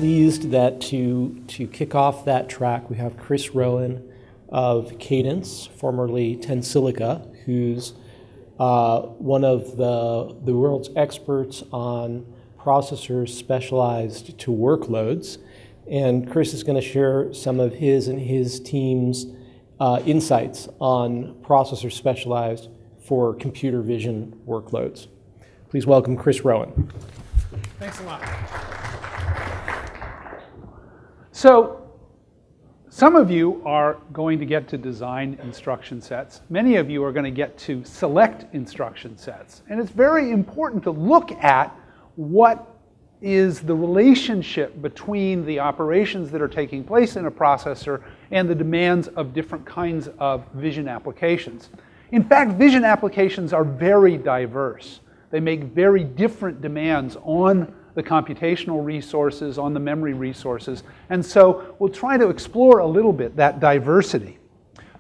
pleased that to kick off that track, we have Chris Rowen of Cadence, formerly Tensilica, who's one of the world's experts on processors specialized to workloads. And Chris is going to share some of his and his team's insights on processors specialized for computer vision workloads. Please welcome Chris Rowen. Thanks a lot. So, some of you are going to get to design instruction sets. Many of you are going to get to select instruction sets. And it's very important to look at what is the relationship between the operations that are taking place in a processor and the demands of different kinds of vision applications. In fact, vision applications are very diverse. They make very different demands on the computational resources, on the memory resources. And so we'll try to explore a little bit that diversity.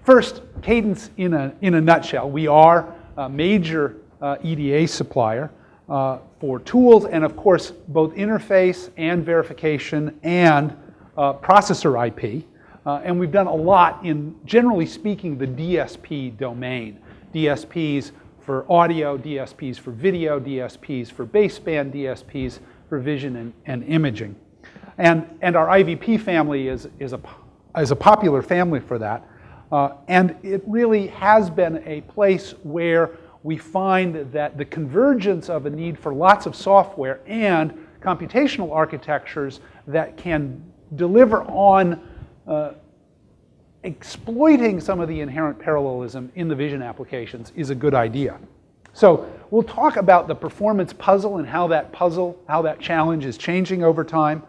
First, Cadence in a nutshell. We are a major EDA supplier for tools and, of course, both interface and verification and processor IP. And we've done a lot in, generally speaking, the DSP domain. DSPs for audio, DSPs for video, DSPs for baseband, DSPs for vision and imaging. And our IVP family is a popular family for that. And it really has been a place where we find that the convergence of a need for lots of software and computational architectures that can deliver on exploiting some of the inherent parallelism in the vision applications is a good idea. So we'll talk about the performance puzzle and how that challenge is changing over time.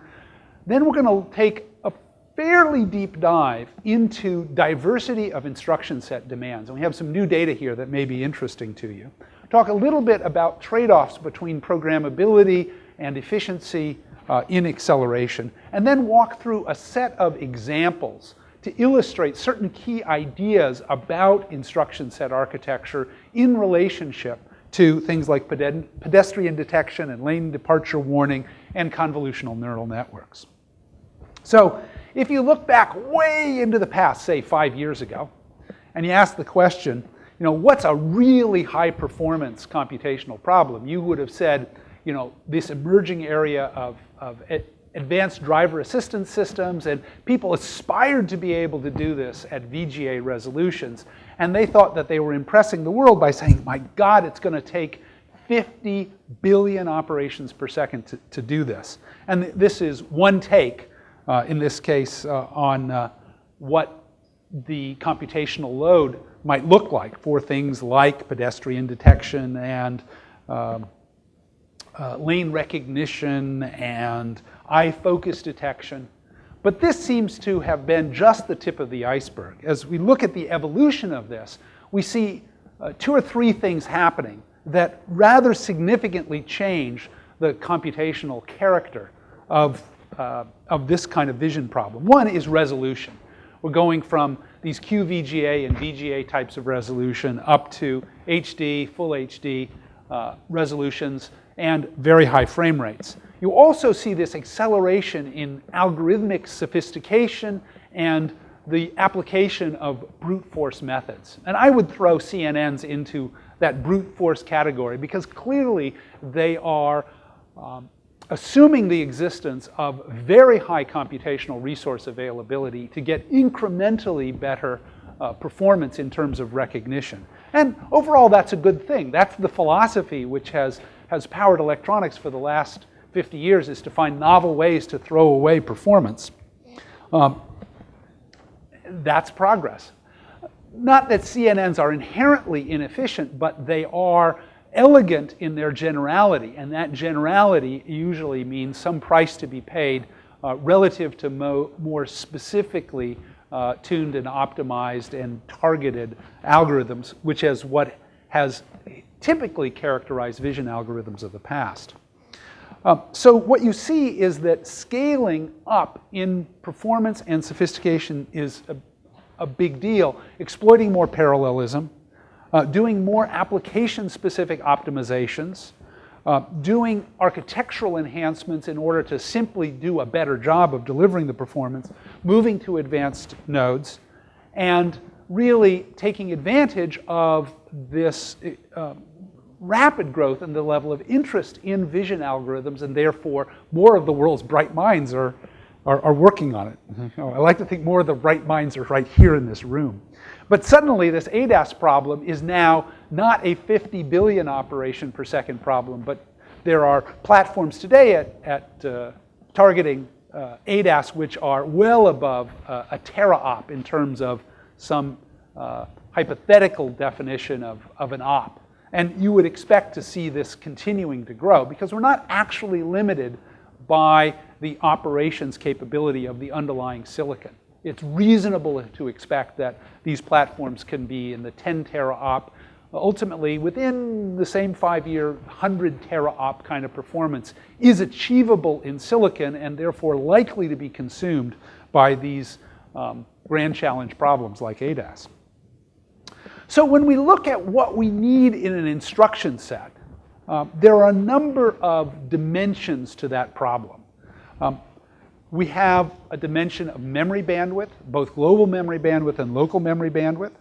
Then we're going to take a fairly deep dive into diversity of instruction set demands. And we have some new data here that may be interesting to you. Talk a little bit about trade-offs between programmability and efficiency in acceleration. And then walk through a set of examples to illustrate certain key ideas about instruction set architecture in relationship to things like pedestrian detection and lane departure warning and convolutional neural networks. So if you look back way into the past, say 5 years ago, and you ask the question, what's a really high performance computational problem? You would have said, this emerging area of advanced driver assistance systems, and people aspired to be able to do this at VGA resolutions. And they thought that they were impressing the world by saying, my God, it's going to take 50 billion operations per second to do this. And this is one take, in this case, on what the computational load might look like for things like pedestrian detection and lane recognition and eye focus detection. But this seems to have been just the tip of the iceberg. As we look at the evolution of this, we see 2 or 3 things happening that rather significantly change the computational character of this kind of vision problem. One is resolution. We're going from these QVGA and VGA types of resolution up to HD, full HD resolutions, and very high frame rates. You also see this acceleration in algorithmic sophistication and the application of brute force methods. And I would throw CNNs into that brute force category because clearly they are assuming the existence of very high computational resource availability to get incrementally better performance in terms of recognition. And overall, that's a good thing. That's the philosophy which has powered electronics for the last 50 years, is to find novel ways to throw away performance. That's progress. Not that CNNs are inherently inefficient, but they are elegant in their generality, and that generality usually means some price to be paid relative to more specifically tuned and optimized and targeted algorithms, which is what has typically characterized vision algorithms of the past. So what you see is that scaling up in performance and sophistication is a big deal. Exploiting more parallelism, doing more application-specific optimizations, doing architectural enhancements in order to simply do a better job of delivering the performance, moving to advanced nodes, and really taking advantage of this rapid growth in the level of interest in vision algorithms, and therefore more of the world's bright minds are working on it. I like to think more of the bright minds are right here in this room. But suddenly this ADAS problem is now not a 50 billion operation per second problem, but there are platforms today at targeting ADAS which are well above a teraop in terms of some hypothetical definition of an op. And you would expect to see this continuing to grow because we're not actually limited by the operations capability of the underlying silicon. It's reasonable to expect that these platforms can be in the 10 teraop, ultimately within the same 5-year 100 teraop kind of performance is achievable in silicon and therefore likely to be consumed by these grand challenge problems like ADAS. So when we look at what we need in an instruction set, there are a number of dimensions to that problem. We have a dimension of memory bandwidth, both global memory bandwidth and local memory bandwidth.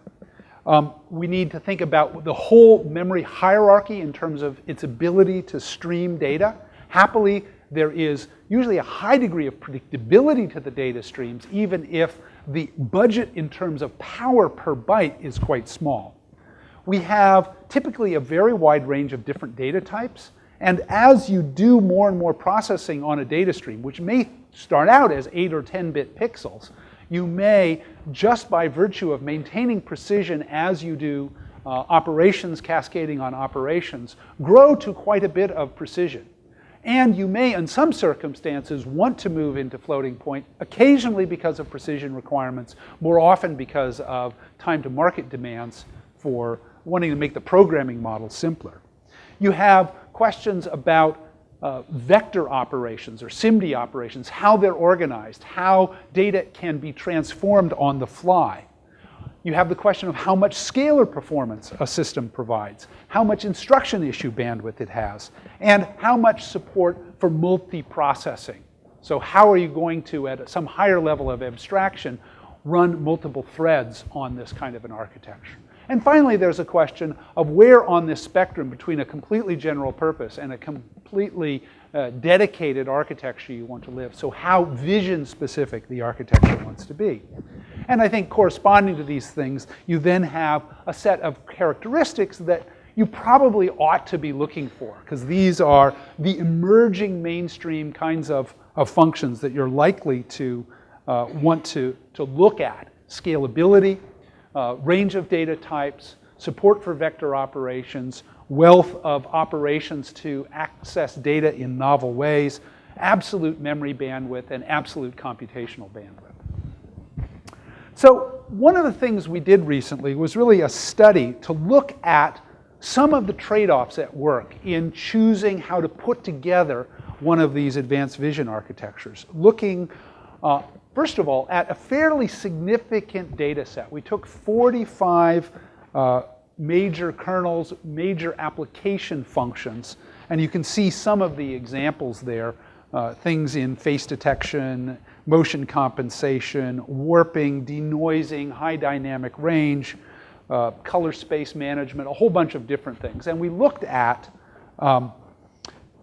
We need to think about the whole memory hierarchy in terms of its ability to stream data. Happily, there is usually a high degree of predictability to the data streams, even if the budget in terms of power per byte is quite small. We have typically a very wide range of different data types, and as you do more and more processing on a data stream, which may start out as 8 or 10-bit pixels, you may, just by virtue of maintaining precision as you do operations cascading on operations, grow to quite a bit of precision. And you may, in some circumstances, want to move into floating point, occasionally because of precision requirements, more often because of time to market demands for wanting to make the programming model simpler. You have questions about vector operations or SIMD operations, how they're organized, how data can be transformed on the fly. You have the question of how much scalar performance a system provides, how much instruction issue bandwidth it has, and how much support for multi-processing. So how are you going to, at some higher level of abstraction, run multiple threads on this kind of an architecture? And finally, there's a question of where on this spectrum between a completely general purpose and a completely dedicated architecture you want to live. So how vision-specific the architecture wants to be. And I think corresponding to these things, you then have a set of characteristics that you probably ought to be looking for, because these are the emerging mainstream kinds of functions that you're likely to want to look at. Scalability, range of data types, support for vector operations, wealth of operations to access data in novel ways, absolute memory bandwidth, and absolute computational bandwidth. So one of the things we did recently was really a study to look at some of the trade-offs at work in choosing how to put together one of these advanced vision architectures, looking first of all, at a fairly significant data set. We took 45 major kernels, major application functions, and you can see some of the examples there, things in face detection, motion compensation, warping, denoising, high dynamic range, color space management, a whole bunch of different things. And we looked at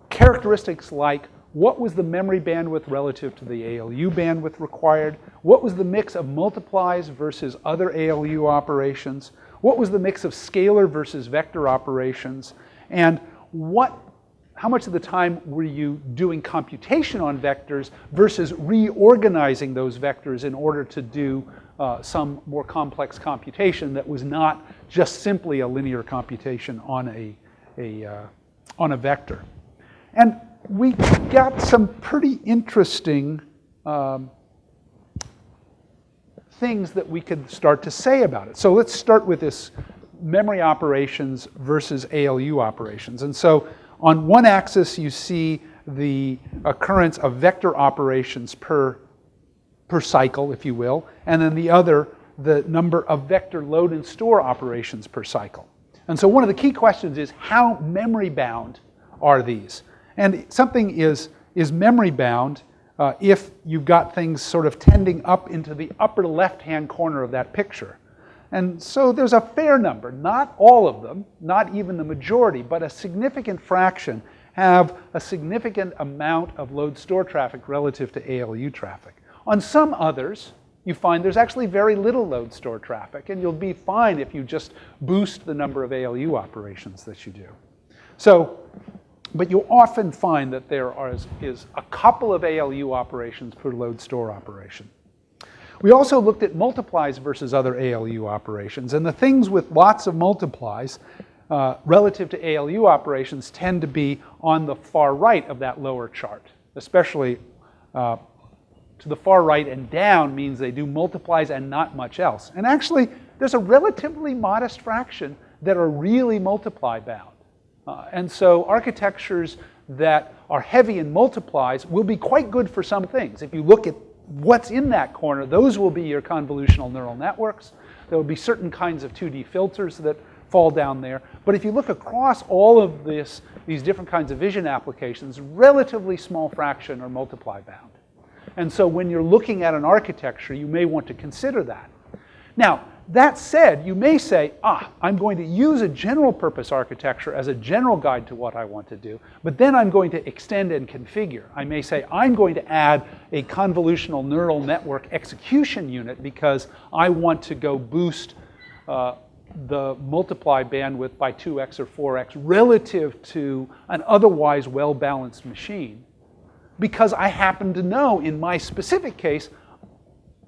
characteristics like what was the memory bandwidth relative to the ALU bandwidth required? What was the mix of multiplies versus other ALU operations? What was the mix of scalar versus vector operations? And how much of the time were you doing computation on vectors versus reorganizing those vectors in order to do some more complex computation that was not just simply a linear computation on a vector? And we got some pretty interesting things that we could start to say about it. So let's start with this memory operations versus ALU operations. And so on one axis, you see the occurrence of vector operations per cycle, if you will, and then the other, the number of vector load and store operations per cycle. And so one of the key questions is how memory bound are these. And something is memory bound if you've got things sort of tending up into the upper left-hand corner of that picture. And so there's a fair number, not all of them, not even the majority, but a significant fraction have a significant amount of load store traffic relative to ALU traffic. On some others, you find there's actually very little load store traffic, and you'll be fine if you just boost the number of ALU operations that you do. So, but you'll often find that there is a couple of ALU operations per load store operation. We also looked at multiplies versus other ALU operations, and the things with lots of multiplies relative to ALU operations tend to be on the far right of that lower chart, especially to the far right and down means they do multiplies and not much else. And actually, there's a relatively modest fraction that are really multiply bound. And so architectures that are heavy in multiplies will be quite good for some things. If you look at what's in that corner, those will be your convolutional neural networks. There will be certain kinds of 2D filters that fall down there. But if you look across all of these different kinds of vision applications, relatively small fraction are multiply bound. And so when you're looking at an architecture, you may want to consider that. Now, that said, you may say, I'm going to use a general purpose architecture as a general guide to what I want to do, but then I'm going to extend and configure. I may say, I'm going to add a convolutional neural network execution unit because I want to go boost the multiply bandwidth by 2x or 4x relative to an otherwise well-balanced machine, because I happen to know in my specific case,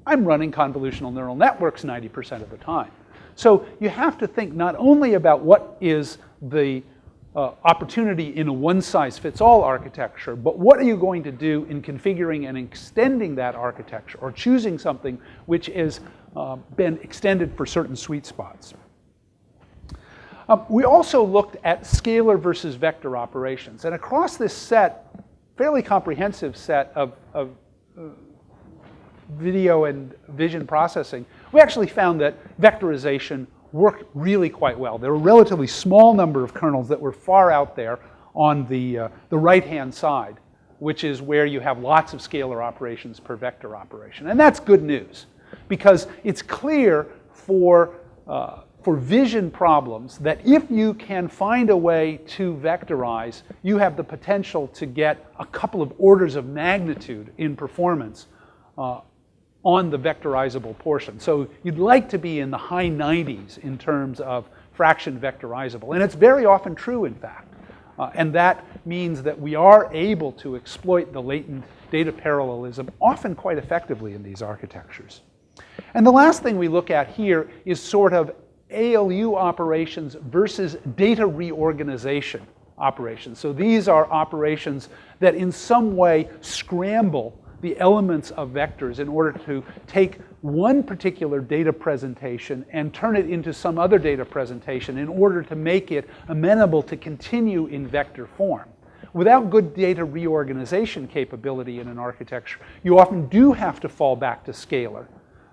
I'm running convolutional neural networks 90% of the time. So you have to think not only about what is the opportunity in a one-size-fits-all architecture, but what are you going to do in configuring and extending that architecture, or choosing something which has been extended for certain sweet spots. We also looked at scalar versus vector operations. And across this set, fairly comprehensive set of video and vision processing, we actually found that vectorization worked really quite well. There were a relatively small number of kernels that were far out there on the right-hand side, which is where you have lots of scalar operations per vector operation. And that's good news, because it's clear for vision problems that if you can find a way to vectorize, you have the potential to get a couple of orders of magnitude in performance on the vectorizable portion. So you'd like to be in the high 90s in terms of fraction vectorizable. And it's very often true, in fact. And that means that we are able to exploit the latent data parallelism often quite effectively in these architectures. And the last thing we look at here is sort of ALU operations versus data reorganization operations. So these are operations that in some way scramble the elements of vectors in order to take one particular data presentation and turn it into some other data presentation in order to make it amenable to continue in vector form. Without good data reorganization capability in an architecture, you often do have to fall back to scalar.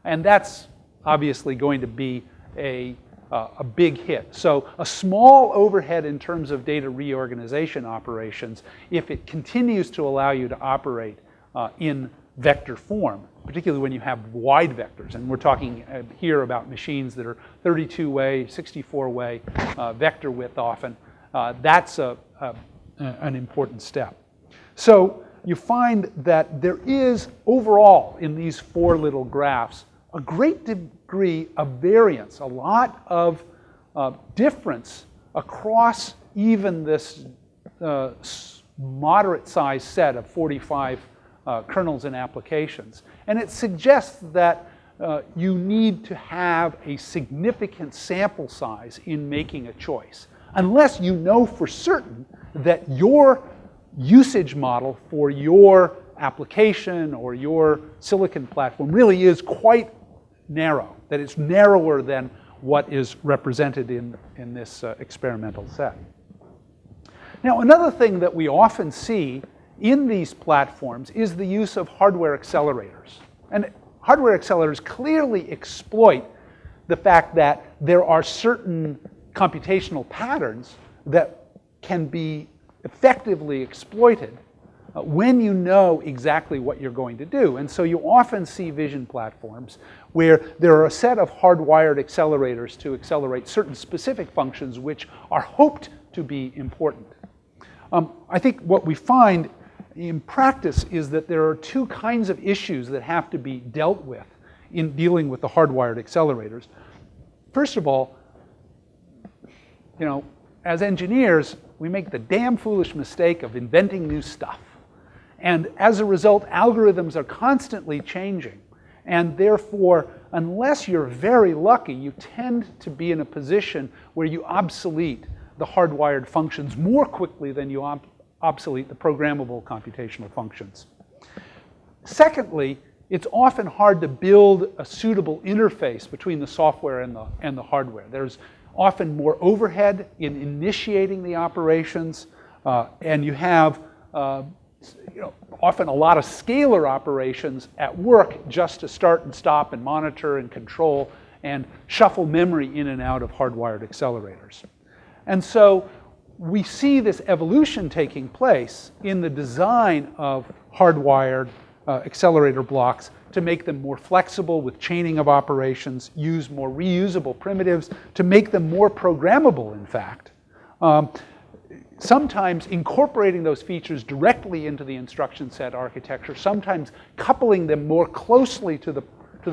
And that's obviously going to be a big hit. So a small overhead in terms of data reorganization operations, if it continues to allow you to operate in vector form, particularly when you have wide vectors. And we're talking here about machines that are 32-way, 64-way vector width often. That's an important step. So you find that there is overall in these four little graphs a great degree of variance, a lot of difference across even this moderate-sized set of 45 kernels and applications. And it suggests that you need to have a significant sample size in making a choice, unless you know for certain that your usage model for your application or your silicon platform really is quite narrow, that it's narrower than what is represented in this experimental set. Now, another thing that we often see in these platforms is the use of hardware accelerators. And hardware accelerators clearly exploit the fact that there are certain computational patterns that can be effectively exploited when you know exactly what you're going to do. And so you often see vision platforms where there are a set of hardwired accelerators to accelerate certain specific functions which are hoped to be important. I think what we find in practice is that there are two kinds of issues that have to be dealt with in dealing with the hardwired accelerators. First of all, as engineers, we make the damn foolish mistake of inventing new stuff. And as a result, algorithms are constantly changing. And therefore, unless you're very lucky, you tend to be in a position where you obsolete the hardwired functions more quickly than you obsolete the programmable computational functions. Secondly, it's often hard to build a suitable interface between the software and the hardware. There's often more overhead in initiating the operations, and you have often a lot of scalar operations at work just to start and stop and monitor and control and shuffle memory in and out of hardwired accelerators. And so we see this evolution taking place in the design of hardwired accelerator blocks to make them more flexible with chaining of operations, use more reusable primitives, to make them more programmable, in fact. Sometimes incorporating those features directly into the instruction set architecture, sometimes coupling them more closely to the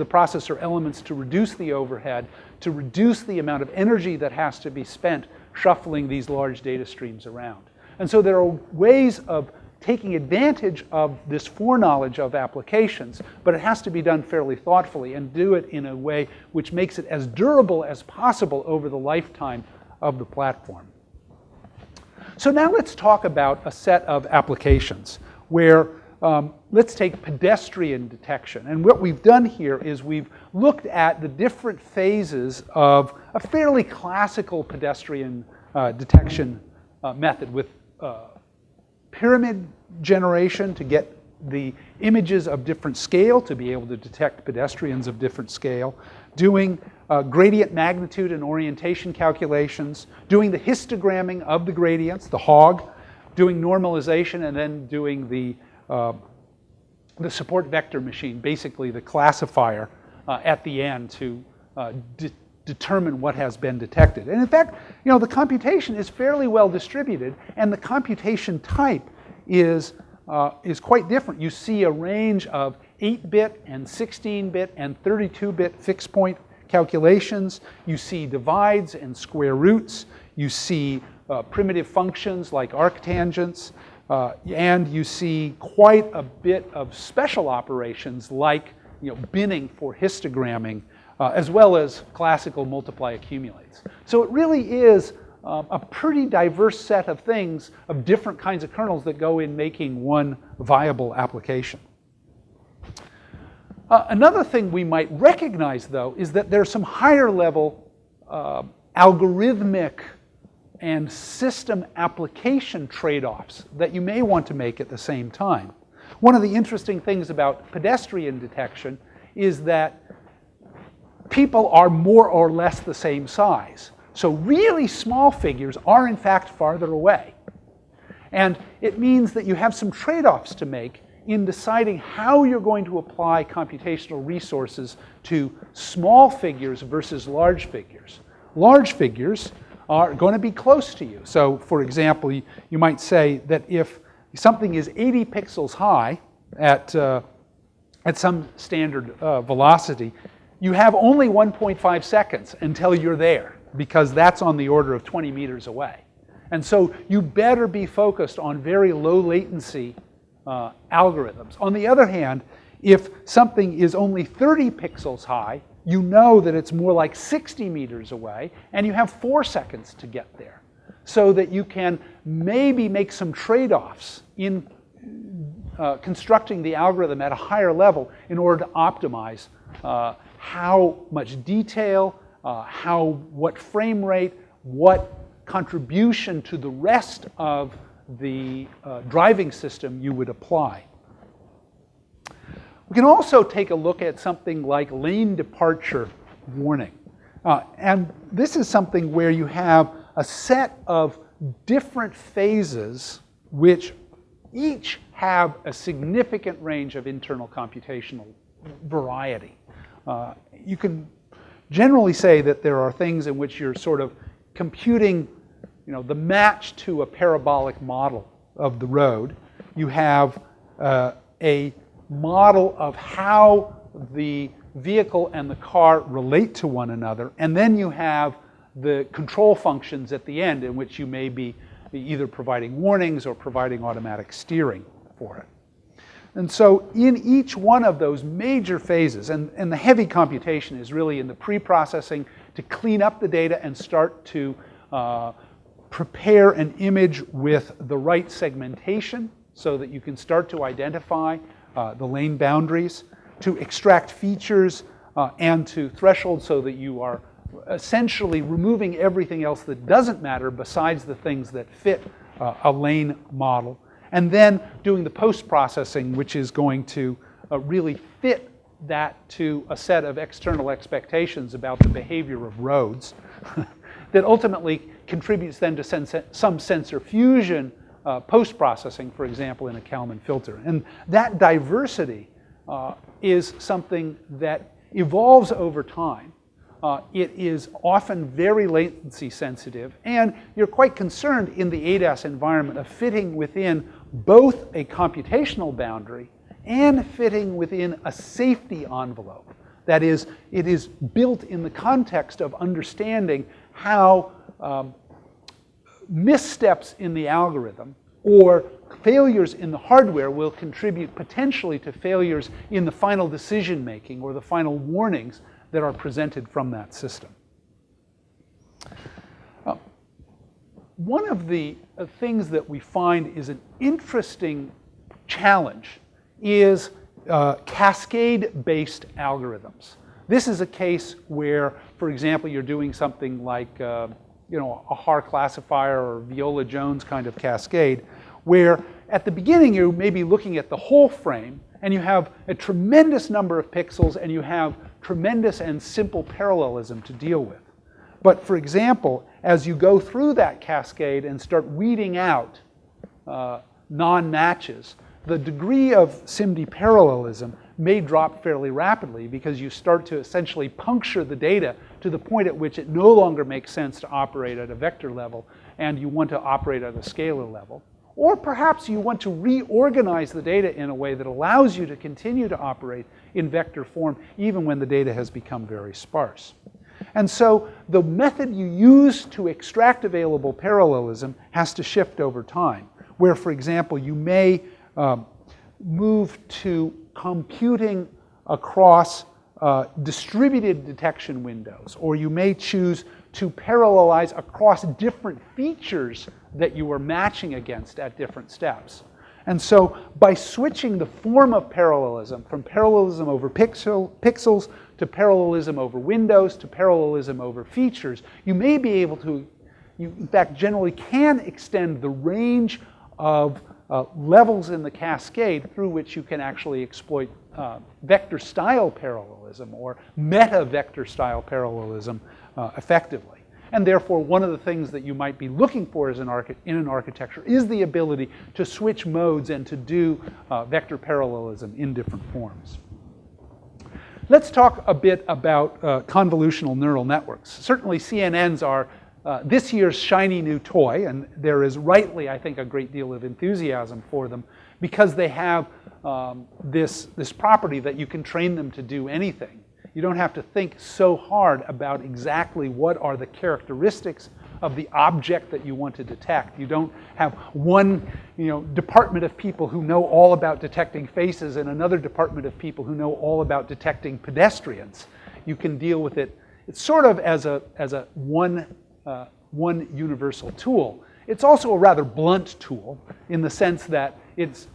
processor elements to reduce the overhead, to reduce the amount of energy that has to be spent shuffling these large data streams around. And so there are ways of taking advantage of this foreknowledge of applications, but it has to be done fairly thoughtfully and do it in a way which makes it as durable as possible over the lifetime of the platform. So now let's talk about a set of applications where let's take pedestrian detection. And what we've done here is we've looked at the different phases of a fairly classical pedestrian detection method with pyramid generation to get the images of different scale to be able to detect pedestrians of different scale, doing gradient magnitude and orientation calculations, doing the histogramming of the gradients, the hog, doing normalization, and then doing the support vector machine, basically the classifier at the end to determine what has been detected. And in fact, the computation is fairly well distributed, and the computation type is quite different. You see a range of 8-bit and 16-bit and 32-bit fixed point calculations. You see divides and square roots. You see primitive functions like arctangents. And you see quite a bit of special operations like binning for histogramming, as well as classical multiply accumulates. So it really is a pretty diverse set of things, of different kinds of kernels that go in making one viable application. Another thing we might recognize, though, is that there's some higher level algorithmic and system application trade-offs that you may want to make at the same time. One of the interesting things about pedestrian detection is that people are more or less the same size. So really small figures are in fact farther away. And it means that you have some trade-offs to make in deciding how you're going to apply computational resources to small figures versus large figures. Large figures are going to be close to you. So for example, you might say that if something is 80 pixels high at some standard velocity, you have only 1.5 seconds until you're there, because that's on the order of 20 meters away. And so you better be focused on very low latency algorithms. On the other hand, if something is only 30 pixels high, you know that it's more like 60 meters away, and you have 4 seconds to get there. So that you can maybe make some trade-offs in constructing the algorithm at a higher level in order to optimize how much detail, what frame rate, what contribution to the rest of the driving system you would apply. We can also take a look at something like lane departure warning. And this is something where you have a set of different phases which each have a significant range of internal computational variety. You can generally say that there are things in which you're sort of computing, the match to a parabolic model of the road. You have a model of how the vehicle and the car relate to one another, and then you have the control functions at the end in which you may be either providing warnings or providing automatic steering for it. And so in each one of those major phases, and the heavy computation is really in the pre-processing to clean up the data and start to prepare an image with the right segmentation so that you can start to identify the lane boundaries, to extract features and to threshold so that you are essentially removing everything else that doesn't matter besides the things that fit a lane model. And then doing the post-processing, which is going to really fit that to a set of external expectations about the behavior of roads that ultimately contributes then to some sensor fusion post-processing, for example, in a Kalman filter. And that diversity is something that evolves over time. It is often very latency sensitive, and you're quite concerned in the ADAS environment of fitting within both a computational boundary and fitting within a safety envelope. That is, it is built in the context of understanding how missteps in the algorithm or failures in the hardware will contribute potentially to failures in the final decision making or the final warnings that are presented from that system. One of the things that we find is an interesting challenge is cascade-based algorithms. This is a case where, for example, you're doing something like a Haar classifier or Viola-Jones kind of cascade, where at the beginning you may be looking at the whole frame and you have a tremendous number of pixels and you have tremendous and simple parallelism to deal with. But for example, as you go through that cascade and start weeding out non-matches, the degree of SIMD parallelism may drop fairly rapidly because you start to essentially puncture the data to the point at which it no longer makes sense to operate at a vector level and you want to operate at a scalar level. Or perhaps you want to reorganize the data in a way that allows you to continue to operate in vector form even when the data has become very sparse. And so the method you use to extract available parallelism has to shift over time, where, for example, you may move to computing across distributed detection windows, or you may choose to parallelize across different features that you are matching against at different steps. And so by switching the form of parallelism from parallelism over pixels to parallelism over windows to parallelism over features, you may be able to, you in fact generally can extend the range of levels in the cascade through which you can actually exploit vector style parallelism or meta vector style parallelism effectively. And therefore, one of the things that you might be looking for as in an architecture is the ability to switch modes and to do vector parallelism in different forms. Let's talk a bit about convolutional neural networks. Certainly, CNNs are this year's shiny new toy, and there is rightly, I think, a great deal of enthusiasm for them because they have this property that you can train them to do anything. You don't have to think so hard about exactly what are the characteristics of the object that you want to detect. You don't have one department of people who know all about detecting faces and another department of people who know all about detecting pedestrians. You can deal with it. It's sort of as a one universal tool. It's also a rather blunt tool in the sense that it's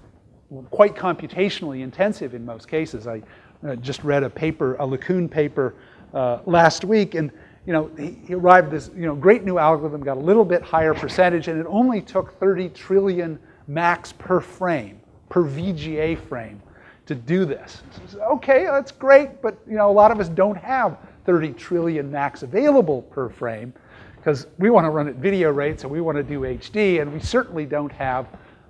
quite computationally intensive in most cases. I just read a paper, a LeCun paper last week, and he arrived at this great new algorithm, got a little bit higher percentage, and it only took 30 trillion max per frame, per VGA frame, to do this. So, okay, that's great, but a lot of us don't have 30 trillion max available per frame. because we want to run at video rates and we want to do HD, and we certainly don't have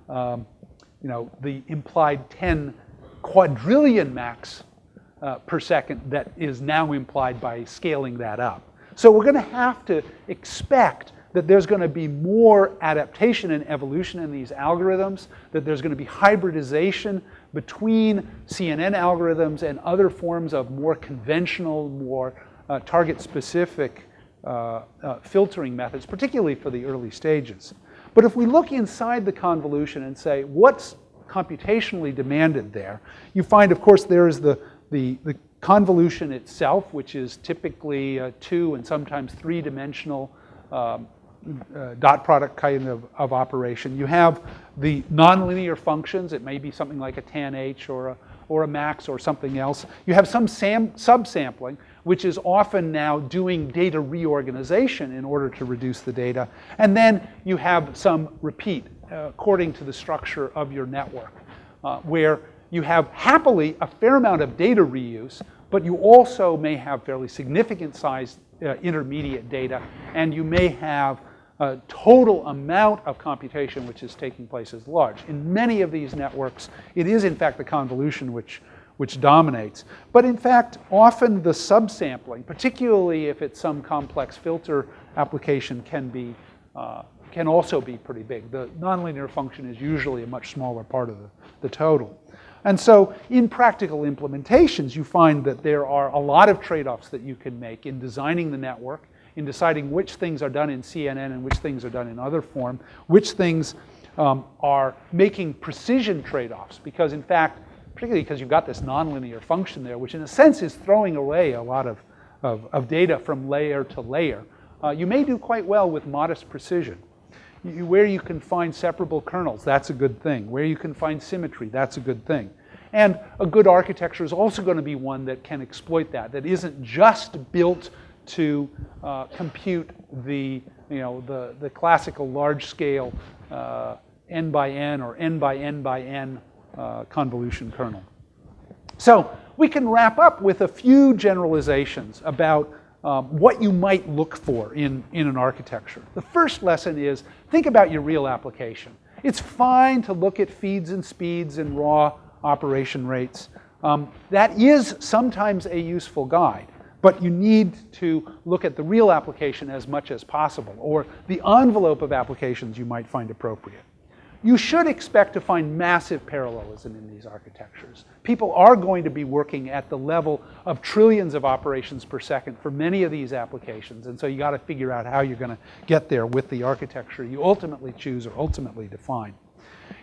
the implied 10 quadrillion max per second that is now implied by scaling that up. So we're going to have to expect that there's going to be more adaptation and evolution in these algorithms, that there's going to be hybridization between CNN algorithms and other forms of more conventional, more target-specific filtering methods, particularly for the early stages. But if we look inside the convolution and say, what's computationally demanded there, you find, of course, there is the convolution itself, which is typically a 2 and sometimes 3-dimensional dot product kind of operation. You have the nonlinear functions. It may be something like a tanh or a max or something else. You have some subsampling, which is often now doing data reorganization in order to reduce the data. And then you have some repeat according to the structure of your network, where you have happily a fair amount of data reuse, but you also may have fairly significant sized intermediate data, and you may have a total amount of computation which is taking place as large. In many of these networks, it is in fact the convolution which dominates. But in fact, often the subsampling, particularly if it's some complex filter application, can also be pretty big. The nonlinear function is usually a much smaller part of the total. And so in practical implementations, you find that there are a lot of trade-offs that you can make in designing the network, in deciding which things are done in CNN and which things are done in other form, which things are making precision trade-offs. Because in fact, particularly because you've got this nonlinear function there, which in a sense is throwing away a lot of data from layer to layer, you may do quite well with modest precision. Where you can find separable kernels, that's a good thing. Where you can find symmetry, that's a good thing. And a good architecture is also going to be one that can exploit that isn't just built to compute the classical large-scale n by n or n by n by n convolution kernel. So we can wrap up with a few generalizations about what you might look for in an architecture. The first lesson is, think about your real application. It's fine to look at feeds and speeds and raw operation rates. That is sometimes a useful guide, but you need to look at the real application as much as possible, or the envelope of applications you might find appropriate. You should expect to find massive parallelism in these architectures. People are going to be working at the level of trillions of operations per second for many of these applications, and so you got to figure out how you're going to get there with the architecture you ultimately choose or ultimately define.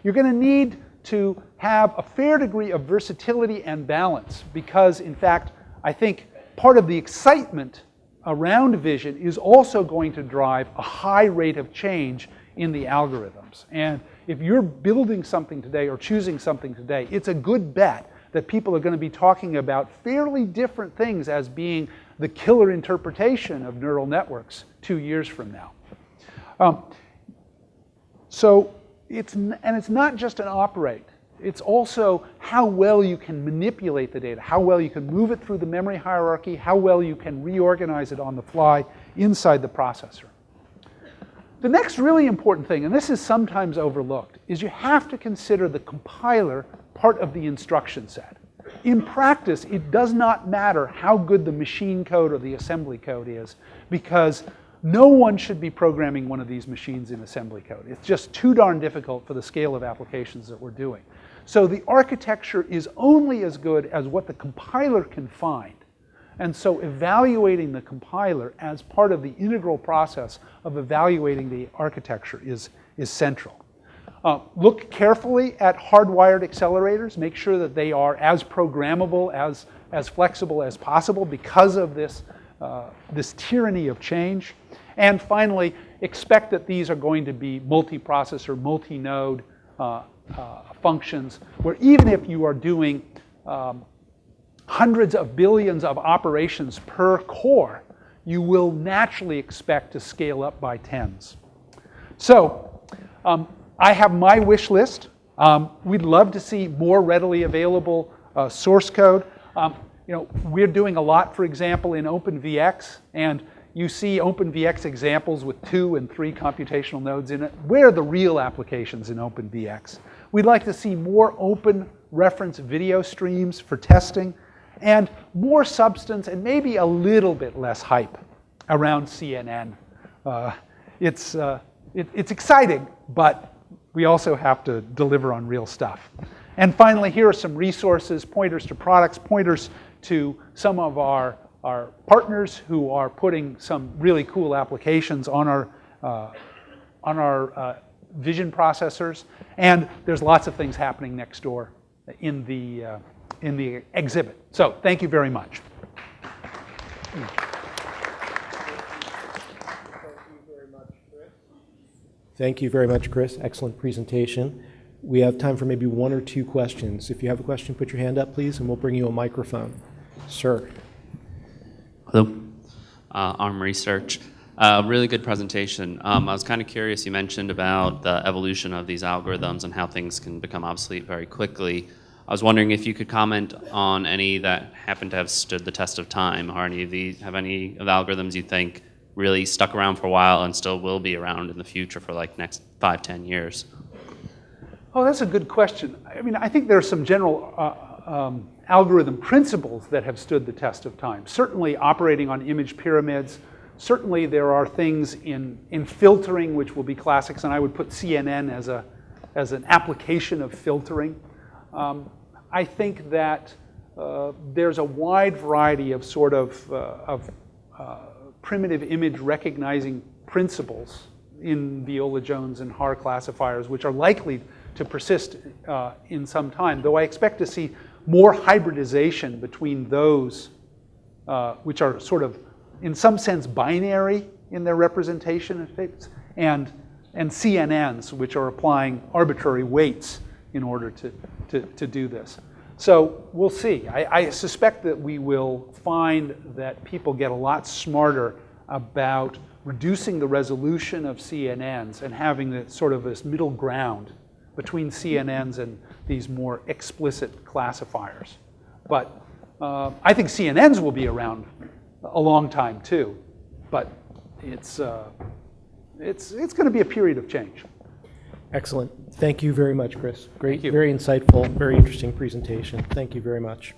You're going to need to have a fair degree of versatility and balance because, in fact, I think part of the excitement around vision is also going to drive a high rate of change in the algorithms. And if you're building something today or choosing something today, it's a good bet that people are going to be talking about fairly different things as being the killer interpretation of neural networks 2 years from now. So it's not just an operate. It's also how well you can manipulate the data, how well you can move it through the memory hierarchy, how well you can reorganize it on the fly inside the processor. The next really important thing, and this is sometimes overlooked, is you have to consider the compiler part of the instruction set. In practice, it does not matter how good the machine code or the assembly code is, because no one should be programming one of these machines in assembly code. It's just too darn difficult for the scale of applications that we're doing. So the architecture is only as good as what the compiler can find. And so evaluating the compiler as part of the integral process of evaluating the architecture is central. Look carefully at hardwired accelerators. Make sure that they are as programmable, as flexible as possible because of this tyranny of change. And finally, expect that these are going to be multi-processor, multi-node functions, where even if you are doing hundreds of billions of operations per core, you will naturally expect to scale up by tens. So I have my wish list. We'd love to see more readily available source code. We're doing a lot, for example, in OpenVX, and you see OpenVX examples with 2 and 3 computational nodes in it. Where are the real applications in OpenVX? We'd like to see more open reference video streams for testing and more substance and maybe a little bit less hype around CNN. It's exciting, but we also have to deliver on real stuff. And finally, here are some resources, pointers to products, pointers to some of our partners who are putting some really cool applications on our vision processors. And there's lots of things happening next door in the exhibit. So thank you very much. Thank you very much, Chris. Excellent presentation. We have time for maybe 1 or 2 questions. If you have a question, put your hand up, please, and we'll bring you a microphone. Sir. Hello. ARM Research. Really good presentation. I was kind of curious, you mentioned about the evolution of these algorithms and how things can become obsolete very quickly. I was wondering if you could comment on any that happen to have stood the test of time, or any of the algorithms you think really stuck around for a while and still will be around in the future for like next 5-10 years? Oh, that's a good question. I mean, I think there are some general algorithm principles that have stood the test of time. Certainly operating on image pyramids. Certainly there are things in filtering which will be classics, and I would put CNN as an application of filtering. I think that there's a wide variety of sort of primitive image recognizing principles in Viola-Jones and Haar classifiers, which are likely to persist in some time, though I expect to see more hybridization between those which are sort of, in some sense, binary in their representation of states, and CNNs, which are applying arbitrary weights in order to do this. So we'll see. I suspect that we will find that people get a lot smarter about reducing the resolution of CNNs and having the, sort of this middle ground between CNNs and these more explicit classifiers. But I think CNNs will be around a long time too. But it's going to be a period of change. Excellent. Thank you very much, Chris. Great, Thank you. very insightful, very interesting presentation. Thank you very much.